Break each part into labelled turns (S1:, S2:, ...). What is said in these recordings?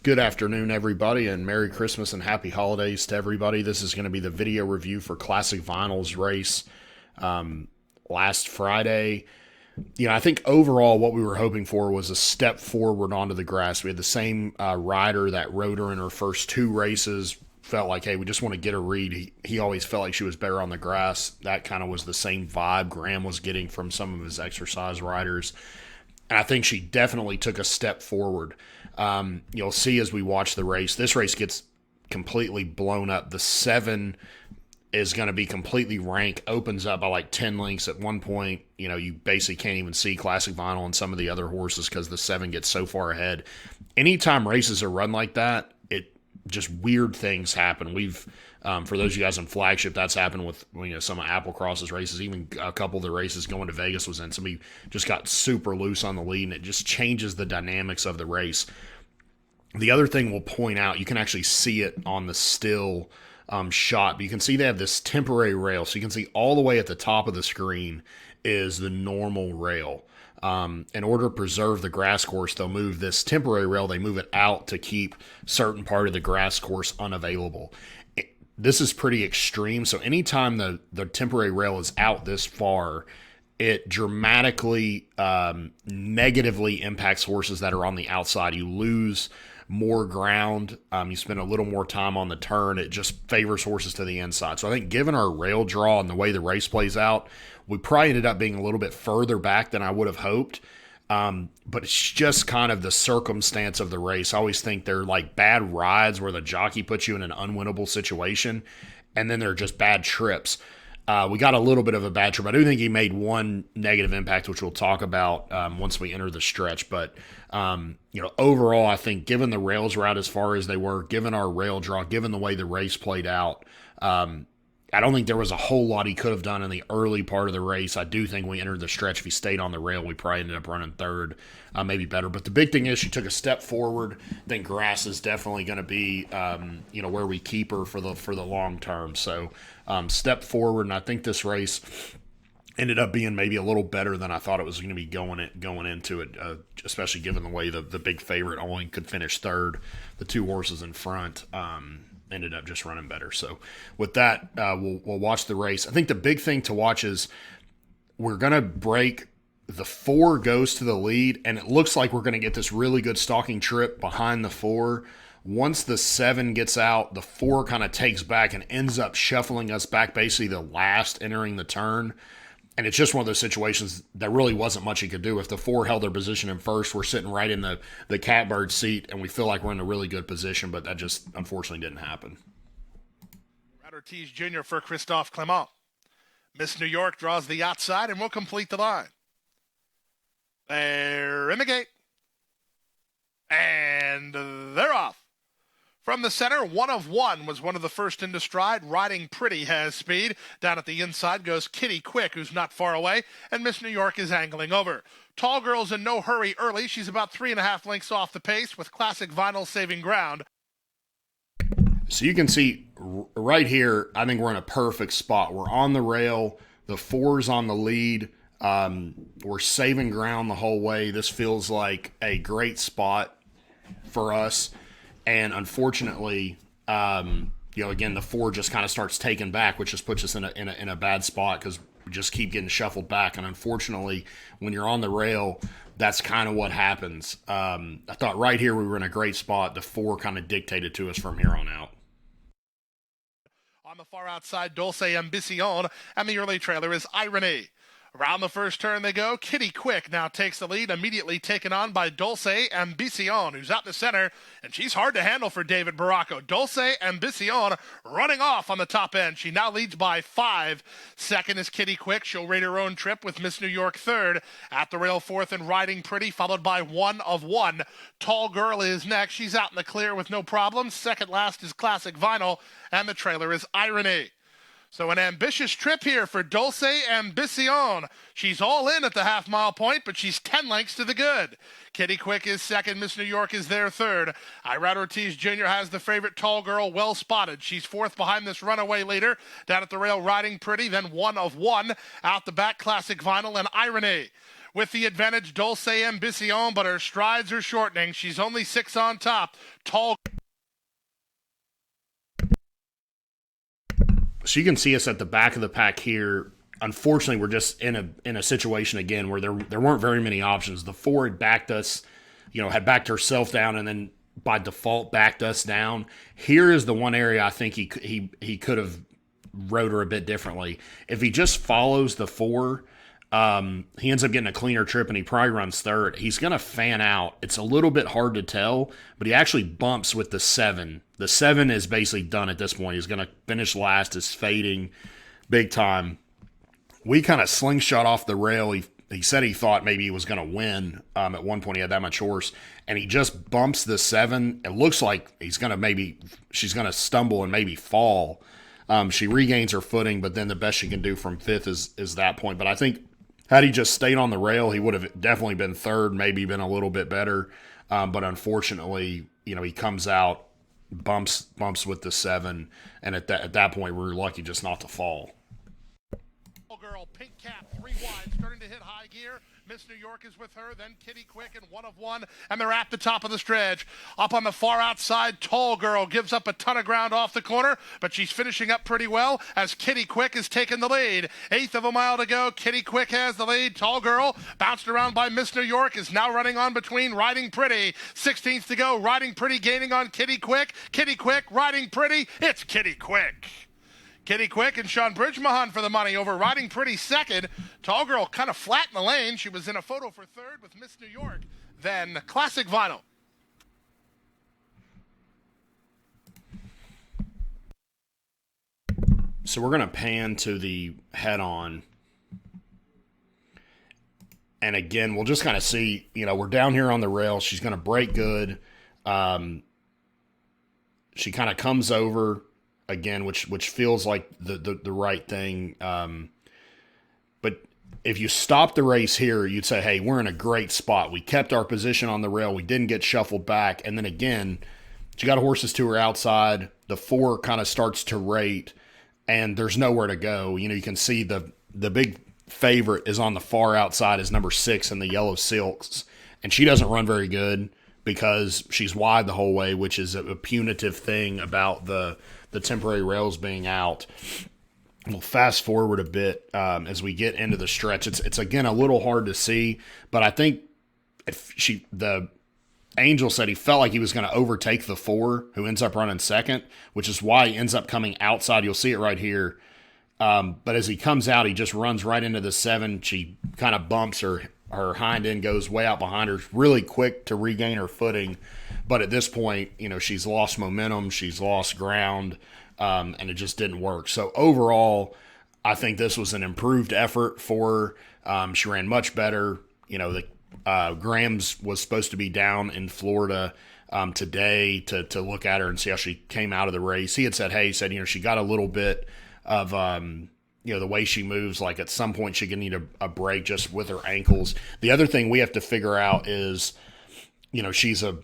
S1: Good afternoon, everybody, and Merry Christmas and Happy Holidays to everybody. This is going to be the video review for Classic Vinyls race last Friday. I think overall what we were hoping for was a step forward onto the grass. We had the same rider that rode her in her first two races. Felt like, hey, we just want to get a read. He always felt like she was better on the grass. That kind of was the same vibe Graham was getting from some of his exercise riders. And I think she definitely took a step forward. You'll see as we watch the race, this race gets completely blown up. The 7 is going to be completely rank, opens up by like 10 lengths. At one point, you basically can't even see Classic Vinyl and some of the other horses because the 7 gets so far ahead. Anytime races are run like that, it just weird things happen. We've for those of you guys on Flagship, that's happened with some of Applecross's races. Even a couple of the races going to Vegas was in. Somebody just got super loose on the lead, and it just changes the dynamics of the race. The other thing we'll point out, you can actually see it on the still shot, but you can see they have this temporary rail. So you can see all the way at the top of the screen is the normal rail. In order to preserve the grass course, they'll move this temporary rail. They move it out to keep certain part of the grass course unavailable. This is pretty extreme. So anytime the temporary rail is out this far, it dramatically negatively impacts horses that are on the outside. You lose more ground. You spend a little more time on the turn. It just favors horses to the inside. So I think given our rail draw and the way the race plays out, we probably ended up being a little bit further back than I would have hoped. But it's just kind of the circumstance of the race. I always think they're like bad rides where the jockey puts you in an unwinnable situation, and then they're just bad trips. We got a little bit of a bad trip. I do think he made one negative impact, which we'll talk about once we enter the stretch. But, overall, I think given the rails were out as far as they were, given our rail draw, given the way the race played out, I don't think there was a whole lot he could have done in the early part of the race. I do think we entered the stretch. If he stayed on the rail, we probably ended up running third, maybe better. But the big thing is she took a step forward. I think grass is definitely going to be, where we keep her for the long term. So step forward, and I think this race ended up being maybe a little better than I thought it was going to be going into it, especially given the way the big favorite only could finish third. The two horses in front ended up just running better. So with that, we'll watch the race. I think the big thing to watch is we're going to break. The 4 goes to the lead, and it looks like we're going to get this really good stalking trip behind the 4. Once the 7 gets out, the 4 kind of takes back and ends up shuffling us back, basically the last entering the turn. And it's just one of those situations that really wasn't much he could do. If the 4 held their position in first, we're sitting right in the catbird seat, and we feel like we're in a really good position, but that just unfortunately didn't happen.
S2: Brad Ortiz Jr. for Christophe Clement. Miss New York draws the outside and will complete the line. They're in the gate. And they're off. From the center, One of One was one of the first into stride. Riding Pretty has speed. Down at the inside goes Kitty Quick, who's not far away, and Miss New York is angling over. Tall Girl's in no hurry early. She's about 3.5 lengths off the pace, with Classic Vinyl saving ground.
S1: So you can see right here, I think we're in a perfect spot. We're on the rail. The 4's on the lead. We're saving ground the whole way. This feels like a great spot for us. And unfortunately, again, the 4 just kind of starts taking back, which just puts us in a bad spot because we just keep getting shuffled back. And unfortunately, when you're on the rail, that's kind of what happens. I thought right here we were in a great spot. The 4 kind of dictated to us from here on out.
S2: On the far outside, Dulce Ambicion, and the early trailer is Irony. Around the first turn they go. Kitty Quick now takes the lead, immediately taken on by Dulce Ambicion, who's out in the center, and she's hard to handle for David Baracco. Dulce Ambicion running off on the top end. She now leads by 5. Second is Kitty Quick. She'll rate her own trip with Miss New York third. At the rail, fourth and Riding Pretty, followed by One of One. Tall Girl is next. She's out in the clear with no problems. Second last is Classic Vinyl, and the trailer is Irony. So an ambitious trip here for Dulce Ambicion. She's all in at the half-mile point, but she's 10 lengths to the good. Kitty Quick is second. Miss New York is there third. Irad Ortiz Jr. has the favorite Tall Girl well spotted. She's fourth behind this runaway leader. Down at the rail, Riding Pretty, then One of One. Out the back, Classic Vinyl and Irony. with the advantage, Dulce Ambition, but her strides are shortening. She's only 6 on top. Tall.
S1: So you can see us at the back of the pack here. Unfortunately, we're just in a situation again where there weren't very many options. The 4 had backed us, had backed herself down, and then by default backed us down. Here is the one area I think he could have rode her a bit differently. If he just follows the 4, he ends up getting a cleaner trip and he probably runs third. He's going to fan out. It's a little bit hard to tell, but he actually bumps with the 7. The 7 is basically done at this point. He's going to finish last. Is fading big time. We kind of slingshot off the rail. He said he thought maybe he was going to win. At one point he had that much horse, and he just bumps the 7. It looks like she's going to stumble and maybe fall. She regains her footing, but then the best she can do from 5th is that point. But I think had he just stayed on the rail, he would have definitely been third, maybe been a little bit better. But unfortunately, he comes out, bumps with the 7, and at that point, we were lucky just not to fall.
S2: Girl, pink cap, 3 wide, starting to hit high gear. Miss New York is with her, then Kitty Quick and 1 of 1, and they're at the top of the stretch. Up on the far outside, Tall Girl gives up a ton of ground off the corner, but she's finishing up pretty well as Kitty Quick is taking the lead. 1/8 of a mile to go. Kitty Quick has the lead. Tall Girl, bounced around by Miss New York, is now running on between Riding Pretty. 16th to go. Riding Pretty gaining on Kitty Quick. Kitty Quick, Riding Pretty. It's Kitty Quick. Kitty Quick and Sean Bridgmohan for the money over Riding Pretty second. Tall Girl kind of flat in the lane. She was in a photo for third with Miss New York. Then Classic Vinyl.
S1: So we're going to pan to the head-on. And again, we'll just kind of see, we're down here on the rail. She's going to break good. She kind of comes over again, which feels like the right thing. But if you stop the race here, you'd say, hey, we're in a great spot. We kept our position on the rail. We didn't get shuffled back. And then again, she got horses to her outside. The 4 kind of starts to rate, and there's nowhere to go. You can see the big favorite is on the far outside is number 6 in the Yellow Silks. And she doesn't run very good because she's wide the whole way, which is a punitive thing about the temporary rails being out. We'll fast forward a bit as we get into the stretch. It's again a little hard to see, but I think the Angel said he felt like he was going to overtake the 4, who ends up running second, which is why he ends up coming outside. You'll see it right here. But as he comes out, he just runs right into the 7. She kind of bumps her hind end, goes way out behind her, really quick to regain her footing. But at this point, she's lost momentum, she's lost ground, and it just didn't work. So overall, I think this was an improved effort for her. She ran much better. Grams was supposed to be down in Florida today to look at her and see how she came out of the race. He said, she got a little bit of, the way she moves, like at some point she could need a break just with her ankles. The other thing we have to figure out is, she's a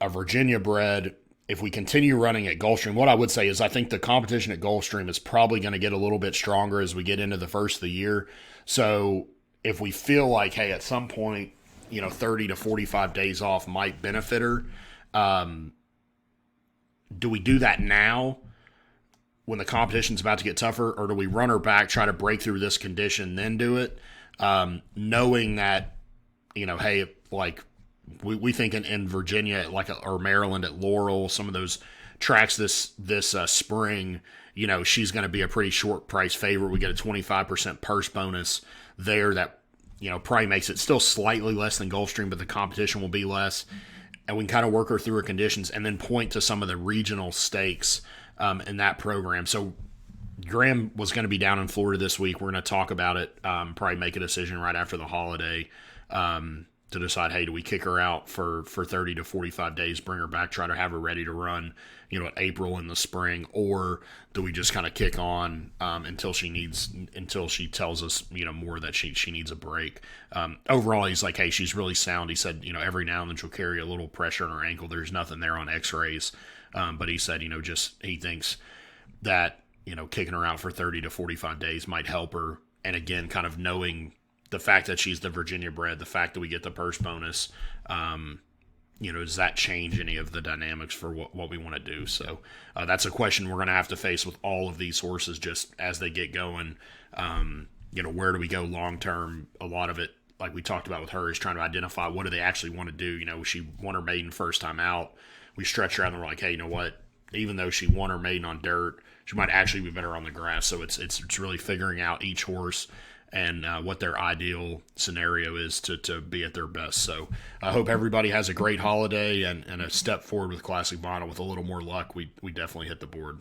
S1: Virginia bred. If we continue running at Gulfstream, what I would say is I think the competition at Gulfstream is probably going to get a little bit stronger as we get into the first of the year. So if we feel like, hey, at some point, 30 to 45 days off might benefit her, do we do that now when the competition's about to get tougher, or do we run her back, try to break through this condition, then do it, knowing that, hey, like we think in Virginia, or Maryland at Laurel, some of those tracks this spring, she's going to be a pretty short price favorite. We get a 25% purse bonus there that, probably makes it still slightly less than Gulfstream, but the competition will be less. And we can kind of work her through her conditions and then point to some of the regional stakes in that program. So Graham was going to be down in Florida this week. We're going to talk about it, probably make a decision right after the holiday to decide, hey, do we kick her out for 30 to 45 days, bring her back, try to have her ready to run, at April in the spring, or do we just kind of kick on until she tells us, more that she needs a break. Overall, he's like, hey, she's really sound. He said, every now and then she'll carry a little pressure on her ankle. There's nothing there on x-rays. But he said, he thinks that, kicking her out for 30 to 45 days might help her. And again, kind of knowing, the fact that she's the Virginia bred, the fact that we get the purse bonus, does that change any of the dynamics for what we want to do? So that's a question we're going to have to face with all of these horses just as they get going. Where do we go long term? A lot of it, like we talked about with her, is trying to identify what do they actually want to do. She won her maiden first time out. We stretched her out and we're like, hey, you know what? Even though she won her maiden on dirt, she might actually be better on the grass. So it's really figuring out each horse and what their ideal scenario is to be at their best. So I hope everybody has a great holiday and a step forward with Classic Vinyl. With a little more luck, we definitely hit the board.